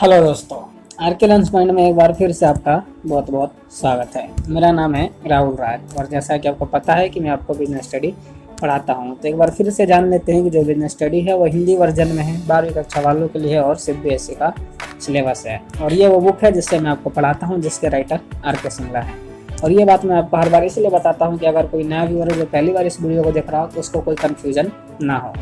Hello दोस्तों, are के learns point में एक बार फिर से आपका बहुत बहुत स्वागत है। मेरा नाम है राहुल राज और जैसा कि आपको पता है कि मैं आपको बिजनेस स्टडी पढ़ाता हूं, तो एक बार फिर से जान लेते हैं कि जो बिजनेस स्टडी है वो हिंदी वर्जन में है, 12वीं कक्षा वालों के लिए और CBSE का सिलेबस है। और ये वो बुक है जिससे मैं आपको पढ़ाता हूँ, जिसके राइटर RK सिंगला है। और ये बात मैं आपको हर बार इसलिए बताता हूँ कि अगर कोई नया व्यूअर है जो पहली बार इस वीडियो को देख रहा हो तो उसको कोई कन्फ्यूजन ना हो।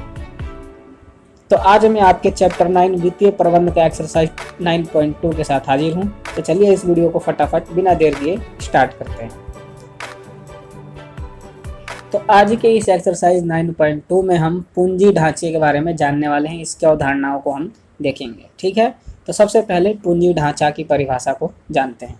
तो आज मैं आपके चैप्टर 9 वित्तीय प्रबंध का एक्सरसाइज 9.2 के साथ हाजिर हूं। तो चलिए इस वीडियो को फटाफट बिना देर दिए स्टार्ट करते हैं। तो आज के इस एक्सरसाइज 9.2 में हम पूंजी ढांचे के बारे में जानने वाले हैं, इसके अवधारणाओं को हम देखेंगे। ठीक है, तो सबसे पहले पूंजी ढांचा की परिभाषा को जानते हैं।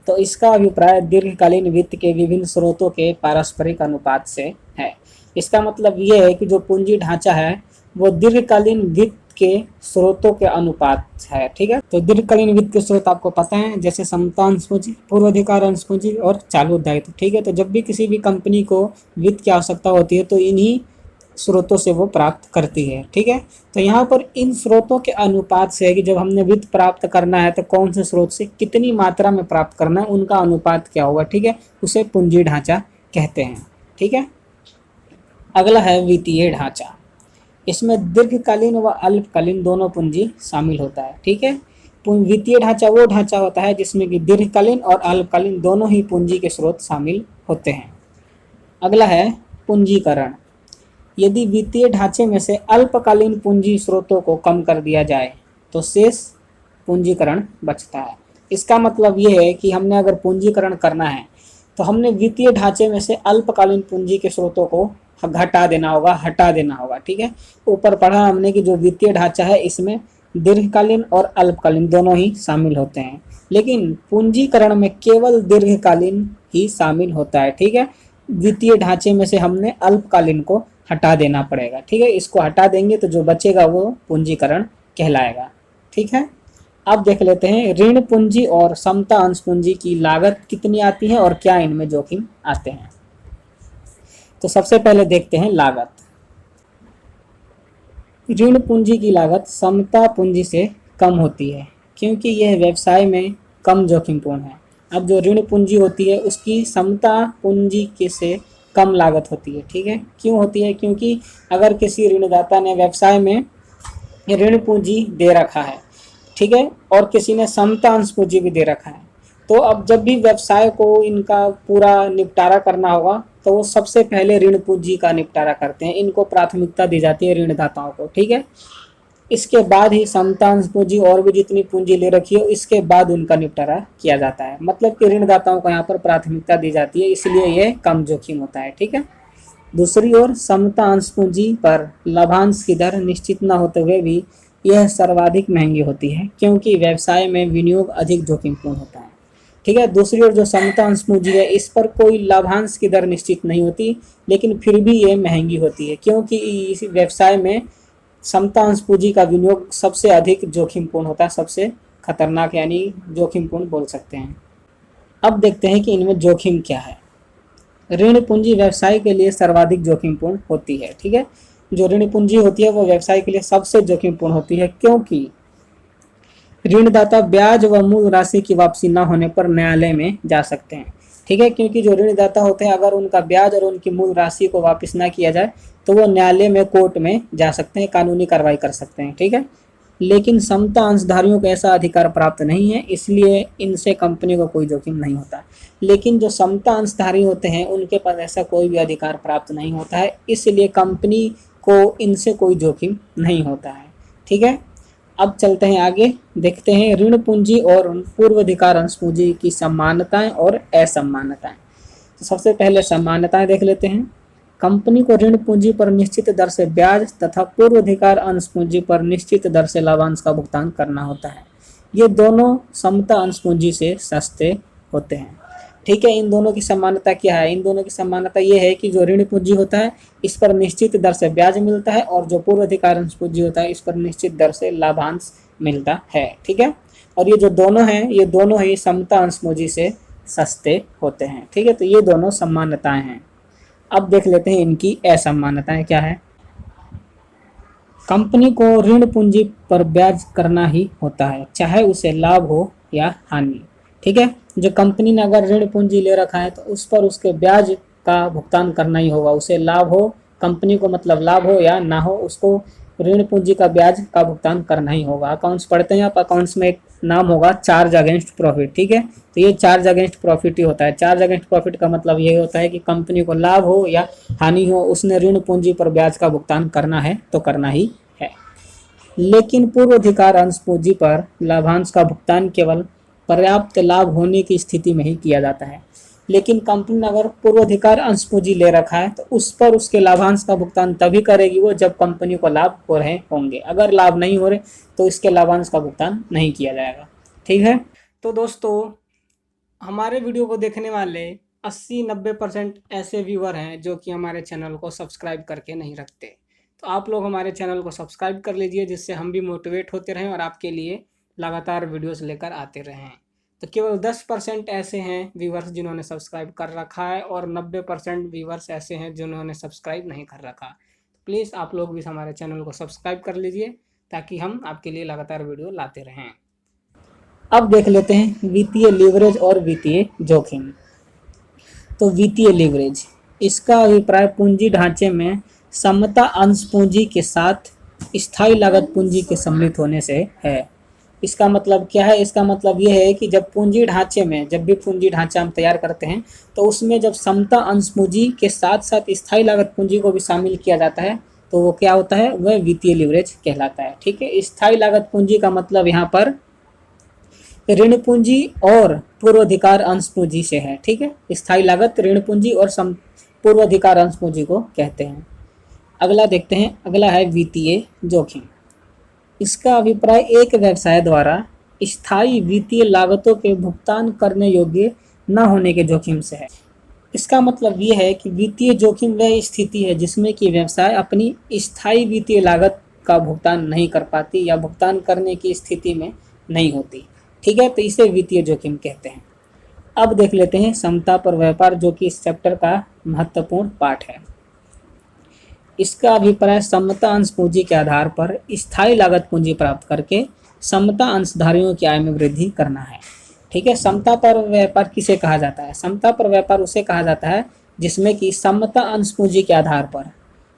तो इसका अभिप्राय दीर्घकालीन वित्त के विभिन्न स्रोतों के पारस्परिक अनुपात से है। इसका मतलब ये है कि जो पूंजी ढांचा है वो दीर्घकालीन वित्त के स्रोतों के अनुपात है। ठीक है, तो दीर्घकालीन वित्त के स्रोत आपको पता है, जैसे समता अंश पूंजी, पूर्वाधिकार अंश पूंजी और चालू दायित्व। ठीक है, तो जब भी किसी भी कंपनी को वित्त की आवश्यकता होती है तो इन्हीं स्रोतों से वो प्राप्त करती है। ठीक है, तो यहाँ पर इन स्रोतों के अनुपात से है कि जब हमने वित्त प्राप्त करना है तो कौन से स्रोत से कितनी मात्रा में प्राप्त करना है, उनका अनुपात क्या होगा। ठीक है, उसे पूंजी ढांचा कहते हैं। ठीक है, अगला है वित्तीय ढांचा। इसमें दीर्घकालीन व अल्पकालीन दोनों पूंजी शामिल होता है। ठीक है, वित्तीय ढांचा वो ढांचा होता है जिसमें कि दीर्घकालीन और अल्पकालीन दोनों ही पूंजी के स्रोत शामिल होते हैं। अगला है पूंजीकरण। यदि वित्तीय ढांचे में से अल्पकालीन पूंजी स्रोतों को कम कर दिया जाए तो शेष पूंजीकरण बचता है। इसका मतलब ये है कि हमने अगर पूंजीकरण करना है तो हमने वित्तीय ढांचे में से अल्पकालीन पूंजी के स्रोतों को हटा देना होगा। ठीक है, ऊपर पढ़ा हमने कि जो वित्तीय ढांचा है इसमें दीर्घकालीन और अल्पकालीन दोनों ही शामिल होते हैं, लेकिन पूंजीकरण में केवल दीर्घकालीन ही शामिल होता है। ठीक है, वित्तीय ढांचे में से हमने अल्पकालीन को हटा देना पड़ेगा। ठीक है, इसको हटा देंगे तो जो बचेगा वो पूंजीकरण कहलाएगा। ठीक है, अब देख लेते हैं ऋण पूंजी और समता अंश पूंजी की लागत कितनी आती है और क्या इनमें जोखिम आते हैं। तो सबसे पहले देखते हैं लागत। ऋण पूंजी की लागत समता पूंजी से कम होती है क्योंकि यह व्यवसाय में कम जोखिमपूर्ण है। अब जो ऋण पूंजी होती है उसकी समता पूंजी के से कम लागत होती है। ठीक है, क्यों होती है? क्योंकि अगर किसी ऋणदाता ने व्यवसाय में ऋण पूंजी दे रखा है, ठीक है, और किसी ने समता अंश पूंजी भी दे रखा है, तो अब जब भी व्यवसाय को इनका पूरा निपटारा करना होगा तो वो सबसे पहले ऋण पूंजी का निपटारा करते हैं। इनको प्राथमिकता दी जाती है ऋणदाताओं को। ठीक है, इसके बाद ही समता अंश पूंजी और भी जितनी पूंजी ले रखी है इसके बाद उनका निपटारा किया जाता है। मतलब कि ऋणदाताओं को यहाँ पर प्राथमिकता दी जाती है, इसलिए ये कम जोखिम होता है। ठीक है, दूसरी ओर समता अंश पूंजी पर लाभांश की दर निश्चित न होते हुए भी यह सर्वाधिक महंगी होती है क्योंकि व्यवसाय में विनियोग अधिक जोखिमपूर्ण होता है। ठीक है, दूसरी ओर जो समता अंश पूंजी है इस पर कोई लाभांश की दर निश्चित नहीं होती, लेकिन फिर भी ये महंगी होती है क्योंकि इस व्यवसाय में समता अंश पूंजी का विनियोग सबसे अधिक जोखिमपूर्ण होता है, सबसे खतरनाक यानी जोखिमपूर्ण बोल सकते हैं। अब देखते हैं कि इनमें जोखिम क्या है। ऋण पूंजी व्यवसाय के लिए सर्वाधिक जोखिमपूर्ण होती है। ठीक है, जो ऋण पूंजी होती है वो व्यवसाय के लिए सबसे जोखिमपूर्ण होती है क्योंकि ऋणदाता ब्याज व मूल राशि की वापसी न होने पर न्यायालय में जा सकते हैं। ठीक है, क्योंकि जो ऋणदाता होते हैं अगर उनका ब्याज और उनकी मूल राशि को वापस ना किया जाए तो वो न्यायालय में, कोर्ट में जा सकते हैं, कानूनी कार्रवाई कर सकते हैं। ठीक है, लेकिन समता अंशधारियों को ऐसा अधिकार प्राप्त नहीं है, इसलिए इनसे कंपनी को कोई जोखिम नहीं होता। लेकिन जो समता अंशधारी होते हैं उनके पास ऐसा कोई भी अधिकार प्राप्त नहीं होता है, इसलिए कंपनी को इनसे कोई जोखिम नहीं होता है। ठीक है, अब चलते हैं आगे, देखते हैं ऋण पूंजी और पूर्वाधिकार अंश पूंजी की समानताएं और असमानताएं। तो सबसे पहले समानताएं देख लेते हैं। कंपनी को ऋण पूंजी पर निश्चित दर से ब्याज तथा पूर्वाधिकार अंश पूंजी पर निश्चित दर से लाभांश का भुगतान करना होता है। ये दोनों समता अंश पूंजी से सस्ते होते हैं। ठीक है, इन दोनों की समानता क्या है? इन दोनों की समानता ये है कि जो ऋण पूंजी होता है इस पर निश्चित दर से ब्याज मिलता है और जो पूर्वाधिकार अंश पूंजी होता है इस पर निश्चित दर से लाभांश मिलता है। ठीक है, और ये जो दोनों हैं ये दोनों ही समता अंश पूंजी से सस्ते होते हैं। ठीक है, तो ये दोनों समानताएं हैं। अब देख लेते हैं इनकी असमानताएं क्या है। कंपनी को ऋण पूंजी पर ब्याज करना ही होता है, चाहे उसे लाभ हो या हानि। ठीक है, जो कंपनी ने अगर ऋण पूंजी ले रखा है तो उस पर उसके ब्याज का भुगतान करना ही होगा, उसे लाभ हो, कंपनी को मतलब लाभ हो या ना हो, उसको ऋण पूंजी का ब्याज का भुगतान करना ही होगा। अकाउंट्स पढ़ते हैं आप, अकाउंट्स में एक नाम होगा चार्ज अगेंस्ट प्रॉफिट। ठीक है, तो ये चार्ज अगेंस्ट प्रॉफिट ही होता है। चार्ज अगेंस्ट प्रॉफिट का मतलब ये होता है कि कंपनी को लाभ हो या हानि हो, उसने ऋण पूंजी पर ब्याज का भुगतान करना है तो करना ही है। लेकिन पूर्वाधिकार अंश पूंजी पर लाभांश का भुगतान केवल पर्याप्त लाभ होने की स्थिति में ही किया जाता है। लेकिन कंपनी ने अगर पूर्वाधिकार अंश पूंजी ले रखा है तो उस पर उसके लाभांश का भुगतान तभी करेगी वो जब कंपनी को लाभ हो रहे होंगे। अगर लाभ नहीं हो रहे तो इसके लाभांश का भुगतान नहीं किया जाएगा। ठीक है, तो दोस्तों हमारे वीडियो को देखने वाले 80-90% ऐसे व्यूअर हैं जो कि हमारे चैनल को सब्सक्राइब करके नहीं रखते। तो आप लोग हमारे चैनल को सब्सक्राइब कर लीजिए, जिससे हम भी मोटिवेट होते रहें और आपके लिए लगातार वीडियोस लेकर आते रहें। तो केवल 10% ऐसे हैं व्यूवर्स जिन्होंने सब्सक्राइब कर रखा है और 90% व्यूवर्स ऐसे हैं जिन्होंने सब्सक्राइब नहीं कर रखा। प्लीज़ आप लोग भी हमारे चैनल को सब्सक्राइब कर लीजिए ताकि हम आपके लिए लगातार वीडियो लाते रहें। अब देख लेते हैं वित्तीय लीवरेज और वित्तीय जोखिम। तो वित्तीय लीवरेज, इसका अभिप्राय पूंजी ढांचे में समता अंश पूंजी के साथ स्थायी लागत पूंजी के सम्मिलित होने से है। इसका मतलब क्या है? इसका मतलब यह है कि जब पूंजी ढांचे में, जब भी पूंजी ढांचा हम तैयार करते हैं तो उसमें जब समता अंश पूंजी के साथ साथ स्थायी लागत पूंजी को भी शामिल किया जाता है तो वो क्या होता है? वह वित्तीय लीवरेज कहलाता है। ठीक है, स्थायी लागत पूंजी का मतलब यहाँ पर ऋण पूंजी और पूर्वाधिकार अंश पूंजी से है। ठीक है, स्थायी लागत ऋण पूंजी और पूर्वाधिकार अंश पूंजी को कहते हैं। अगला देखते हैं, अगला है वित्तीय जोखिम। इसका अभिप्राय एक व्यवसाय द्वारा स्थायी वित्तीय लागतों के भुगतान करने योग्य न होने के जोखिम से है। इसका मतलब ये है कि वित्तीय जोखिम वह स्थिति है जिसमें कि व्यवसाय अपनी स्थायी वित्तीय लागत का भुगतान नहीं कर पाती या भुगतान करने की स्थिति में नहीं होती। ठीक है, तो इसे वित्तीय जोखिम कहते हैं। अब देख लेते हैं समता पर व्यापार, जो कि इस चैप्टर का महत्वपूर्ण पार्ट है। इसका अभिप्राय समता अंश पूंजी के आधार पर स्थायी लागत पूंजी प्राप्त करके समता अंशधारियों की आय में वृद्धि करना है। ठीक है, समता पर व्यापार किसे कहा जाता है? समता पर व्यापार उसे कहा जाता है जिसमें कि समता अंश पूंजी के आधार पर,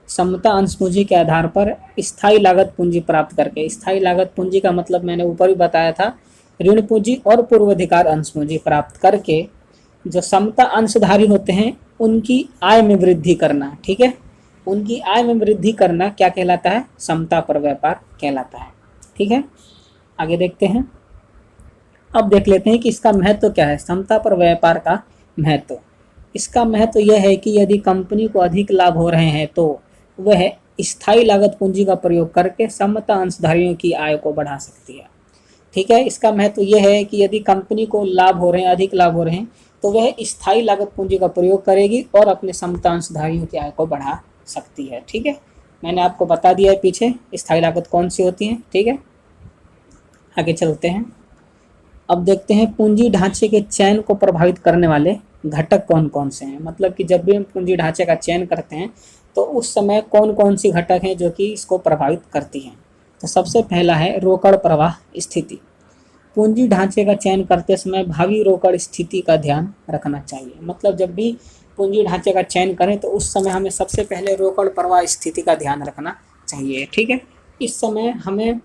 समता अंश पूंजी के आधार पर स्थायी लागत पूंजी प्राप्त करके, स्थायी लागत पूंजी का मतलब मैंने ऊपर भी बताया था, ऋण पूंजी और पूर्वाधिकार अंश पूंजी प्राप्त करके जो समता अंशधारी होते हैं उनकी आय में वृद्धि करना। ठीक है, उनकी आय में वृद्धि करना क्या कहलाता है? समता पर व्यापार कहलाता है। ठीक है, आगे देखते हैं। अब देख लेते हैं कि इसका महत्व क्या है, समता पर व्यापार का महत्व। इसका महत्व यह है कि यदि कंपनी को अधिक लाभ हो रहे हैं तो वह स्थायी लागत पूंजी का प्रयोग करके समता अंशधारियों की आय को बढ़ा सकती है। ठीक है, इसका महत्व यह है कि यदि कंपनी को लाभ हो रहे हैं, अधिक लाभ हो रहे हैं, तो वह स्थायी लागत पूंजी का प्रयोग करेगी और अपने समता अंशधारियों की आय को बढ़ा सकती है। ठीक है, मैंने आपको बता दिया है पीछे स्थायी लागत कौन सी होती है। ठीक है, आगे चलते हैं। अब देखते हैं पूंजी ढांचे के चयन को प्रभावित करने वाले घटक कौन कौन से हैं। मतलब कि जब भी हम पूंजी ढांचे का चयन करते हैं तो उस समय कौन कौन सी घटक हैं जो कि इसको प्रभावित करती हैं। तो सबसे पहला है रोकड़ प्रवाह स्थिति। पूंजी ढांचे का चयन करते समय भावी रोकड़ स्थिति का ध्यान रखना चाहिए। मतलब जब भी पूंजी ढांचे का चयन करें तो उस समय हमें सबसे पहले रोकड़ प्रवाह स्थिति का ध्यान रखना चाहिए। ठीक है, इस समय हमें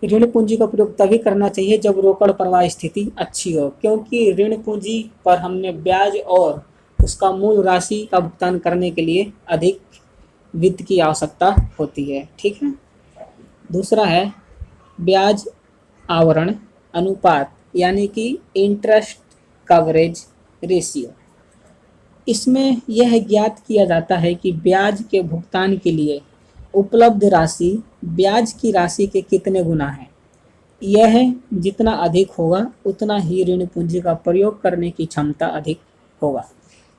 ऋण पूंजी का प्रयोग तभी करना चाहिए जब रोकड़ प्रवाह स्थिति अच्छी हो, क्योंकि ऋण पूंजी पर हमने ब्याज और उसका मूल राशि का भुगतान करने के लिए अधिक वित्त की आवश्यकता होती है। ठीक है, दूसरा है ब्याज आवरण अनुपात, यानी कि इंटरेस्ट कवरेज रेशियो। इसमें यह ज्ञात किया जाता है कि ब्याज के भुगतान के लिए उपलब्ध राशि ब्याज की राशि के कितने गुना है। यह जितना अधिक होगा उतना ही ऋण पूंजी का प्रयोग करने की क्षमता अधिक होगा।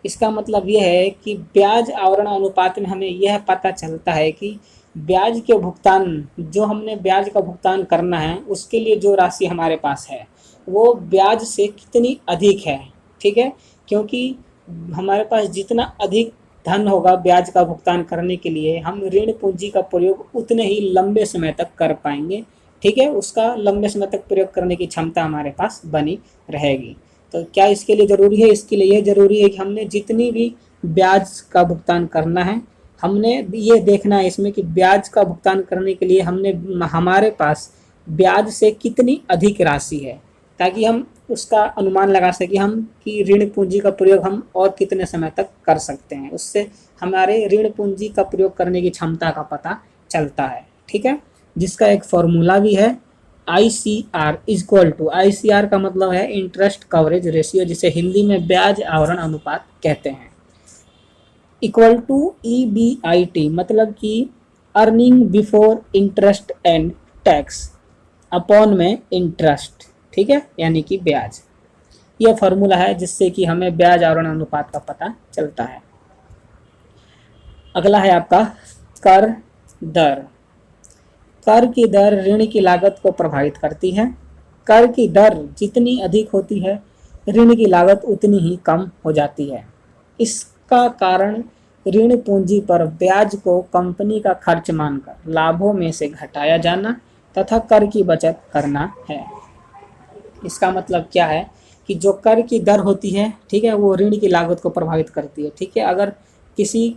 इसका मतलब यह है कि ब्याज आवरण अनुपात में हमें यह पता चलता है कि ब्याज के भुगतान, जो हमने ब्याज का भुगतान करना है उसके लिए जो राशि हमारे पास है वो ब्याज से कितनी अधिक है। ठीक है, क्योंकि हमारे पास जितना अधिक धन होगा ब्याज का भुगतान करने के लिए, हम ऋण पूंजी का प्रयोग उतने ही लंबे समय तक कर पाएंगे। ठीक है, उसका लंबे समय तक प्रयोग करने की क्षमता हमारे पास बनी रहेगी। तो क्या इसके लिए ज़रूरी है? इसके लिए यह ज़रूरी है कि हमने जितनी भी ब्याज का भुगतान करना है, हमने ये देखना है इसमें कि ब्याज का भुगतान करने के लिए हमारे पास ब्याज से कितनी अधिक राशि है, ताकि हम उसका अनुमान लगा सकें हम कि ऋण पूंजी का प्रयोग हम और कितने समय तक कर सकते हैं। उससे हमारे ऋण पूंजी का प्रयोग करने की क्षमता का पता चलता है। ठीक है, जिसका एक फॉर्मूला भी है ICR इक्वल टू, ICR का मतलब है इंटरेस्ट कवरेज रेशियो, जिसे हिंदी में ब्याज आवरण अनुपात कहते हैं, इक्वल टू EBIT मतलब कि earning before interest and tax upon में इंटरेस्ट। ठीक है, यानी कि ब्याज। यह फॉर्मूला है जिससे कि हमें ब्याज आवरण अनुपात का पता चलता है। अगला है आपका कर दर। कर की दर ऋण की लागत को प्रभावित करती है। कर की दर जितनी अधिक होती है, ऋण की लागत उतनी ही कम हो जाती है। इसका कारण ऋण पूंजी पर ब्याज को कंपनी का खर्च मानकर लाभों में से घटाया जाना तथा कर की बचत करना है। इसका मतलब क्या है कि जो कर की दर होती है, ठीक है, वो ऋण की लागत को प्रभावित करती है। ठीक है, अगर किसी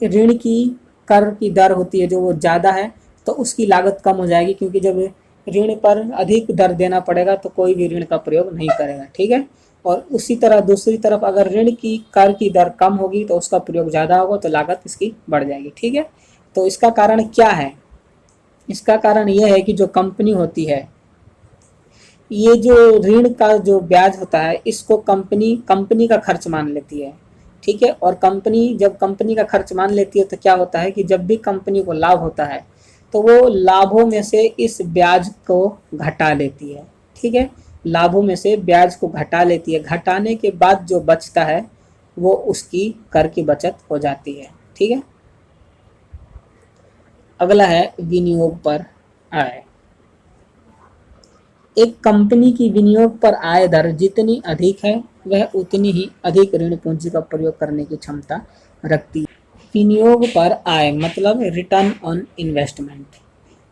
ऋण की कर की दर होती है जो वो ज़्यादा है, तो उसकी लागत कम हो जाएगी, क्योंकि जब ऋण पर अधिक दर देना पड़ेगा तो कोई भी ऋण का प्रयोग नहीं करेगा। ठीक है, और उसी तरह दूसरी तरफ अगर ऋण की कर की दर कम होगी तो उसका प्रयोग ज़्यादा होगा, तो लागत इसकी बढ़ जाएगी। ठीक है, तो इसका कारण क्या है? इसका कारण यह है कि जो कंपनी होती है, ये जो ऋण का जो ब्याज होता है, इसको कंपनी का खर्च मान लेती है। ठीक है, और जब कंपनी का खर्च मान लेती है तो क्या होता है कि जब भी कंपनी को लाभ होता है तो वो लाभों में से इस ब्याज को घटा लेती है। ठीक है, लाभों में से ब्याज को घटा लेती है। घटाने के बाद जो बचता है वो उसकी कर की बचत हो जाती है। ठीक है, अगला है विनियोग पर आय। एक कंपनी की विनियोग पर आय दर जितनी अधिक है, वह उतनी ही अधिक ऋण पूंजी का प्रयोग करने की क्षमता रखती है। विनियोग पर आय मतलब रिटर्न ऑन इन्वेस्टमेंट।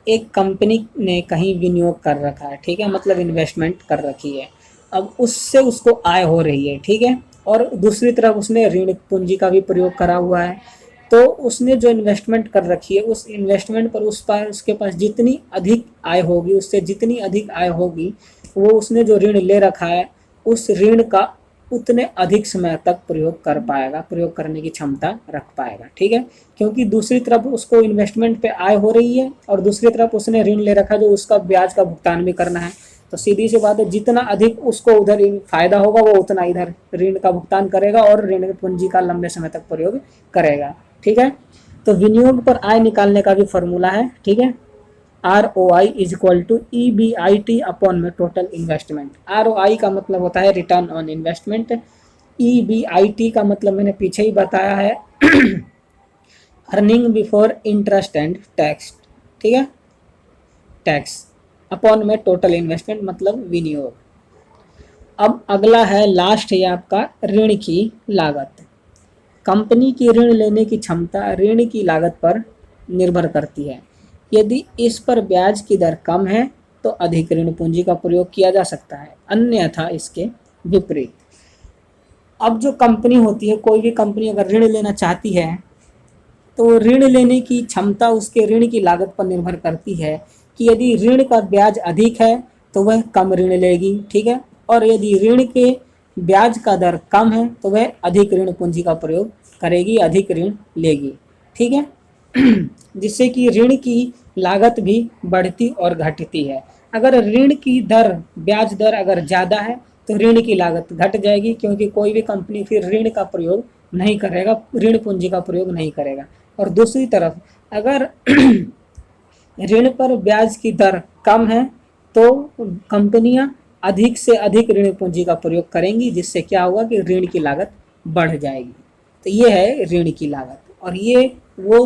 एक कंपनी ने कहीं विनियोग कर रखा है, ठीक है, मतलब इन्वेस्टमेंट कर रखी है, अब उससे उसको आय हो रही है। ठीक है, और दूसरी तरफ उसने ऋण पूंजी का भी प्रयोग करा हुआ है, तो उसने जो इन्वेस्टमेंट कर रखी है, उस इन्वेस्टमेंट पर उसके पास जितनी अधिक आय होगी, उससे जितनी अधिक आय होगी, वो उसने जो ऋण ले रखा है उस ऋण का उतने अधिक समय तक प्रयोग कर पाएगा, प्रयोग करने की क्षमता रख पाएगा। ठीक है, क्योंकि दूसरी तरफ उसको इन्वेस्टमेंट पे आय हो रही है और दूसरी तरफ उसने ऋण ले रखा जो उसका ब्याज का भुगतान भी करना है, तो सीधी सी बात है, जितना अधिक उसको उधर फायदा होगा वो उतना इधर ऋण का भुगतान करेगा और ऋण पूंजी का लंबे समय तक प्रयोग करेगा। ठीक है, तो विनियोग पर आय निकालने का भी फॉर्मूला है। ठीक है, ROI is equal to EBIT upon में टोटल इन्वेस्टमेंट। ROI का मतलब होता है रिटर्न ऑन इन्वेस्टमेंट, EBIT का मतलब मैंने पीछे ही बताया है earning before interest and tax. ठीक है, टैक्स अपॉन में टोटल इन्वेस्टमेंट मतलब विनियोग। अब अगला है लास्ट है आपका ऋण की लागत। कंपनी की ऋण लेने की क्षमता ऋण की लागत पर निर्भर करती है। यदि इस पर ब्याज की दर कम है तो अधिक ऋण पूंजी का प्रयोग किया जा सकता है, अन्यथा इसके विपरीत। अब जो कंपनी होती है, कोई भी कंपनी अगर ऋण लेना चाहती है तो ऋण लेने की क्षमता उसके ऋण की लागत पर निर्भर करती है कि यदि ऋण का ब्याज अधिक है तो वह कम ऋण लेगी। ठीक है, और यदि ऋण के ब्याज का दर कम है तो वह अधिक ऋण पूंजी का प्रयोग करेगी, अधिक ऋण लेगी। ठीक है, जिससे कि ऋण की लागत भी बढ़ती और घटती है। अगर ऋण की दर, ब्याज दर अगर ज़्यादा है तो ऋण की लागत घट जाएगी, क्योंकि कोई भी कंपनी फिर ऋण का प्रयोग नहीं करेगा, ऋण पूंजी का प्रयोग नहीं करेगा। और दूसरी तरफ अगर ऋण पर ब्याज की दर कम है तो कंपनियां अधिक से अधिक ऋण पूंजी का प्रयोग करेंगी, जिससे क्या होगा कि ऋण की लागत बढ़ जाएगी। तो ये है ऋण की लागत, और ये वो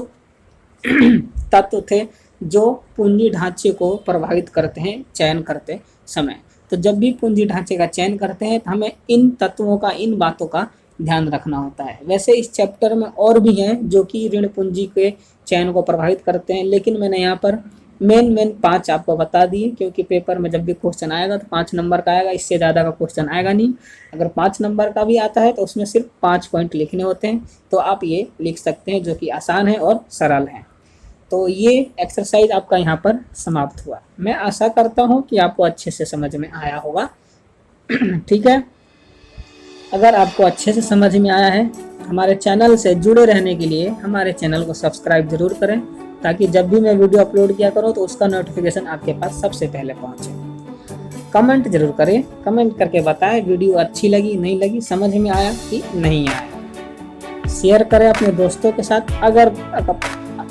तत्व थे जो पूंजी ढांचे को प्रभावित करते हैं चयन करते समय। तो जब भी पूंजी ढांचे का चयन करते हैं तो हमें इन तत्वों का, इन बातों का ध्यान रखना होता है। वैसे इस चैप्टर में और भी हैं जो कि ऋण पूंजी के चयन को प्रभावित करते हैं, लेकिन मैंने यहाँ पर मेन 5 आपको बता दिए, क्योंकि पेपर में जब भी क्वेश्चन आएगा तो 5 नंबर का आएगा, इससे ज़्यादा का क्वेश्चन आएगा नहीं। अगर 5 नंबर का भी आता है तो उसमें सिर्फ 5 पॉइंट लिखने होते हैं, तो आप ये लिख सकते हैं, जो कि आसान है और सरल है। तो ये एक्सरसाइज आपका यहाँ पर समाप्त हुआ। मैं आशा करता हूँ कि आपको अच्छे से समझ में आया होगा। ठीक है, अगर आपको अच्छे से समझ में आया है, हमारे चैनल से जुड़े रहने के लिए हमारे चैनल को सब्सक्राइब जरूर करें, ताकि जब भी मैं वीडियो अपलोड किया करूँ तो उसका नोटिफिकेशन आपके पास सबसे पहले पहुँचे। कमेंट जरूर करें, कमेंट करके बताएं वीडियो अच्छी लगी, नहीं लगी, समझ में आया कि नहीं आया। शेयर करें अपने दोस्तों के साथ,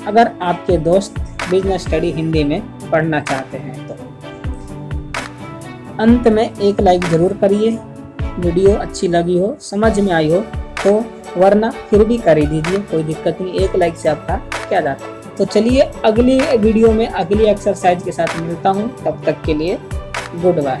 अगर आपके दोस्त बिजनेस स्टडी हिंदी में पढ़ना चाहते हैं तो। अंत में एक लाइक जरूर करिए, वीडियो अच्छी लगी हो, समझ में आई हो तो, वरना फिर भी कर ही दीजिए, कोई दिक्कत नहीं, एक लाइक से आपका क्या जाता है। तो चलिए अगली वीडियो में अगली एक्सरसाइज के साथ मिलता हूँ, तब तक के लिए गुड बाय।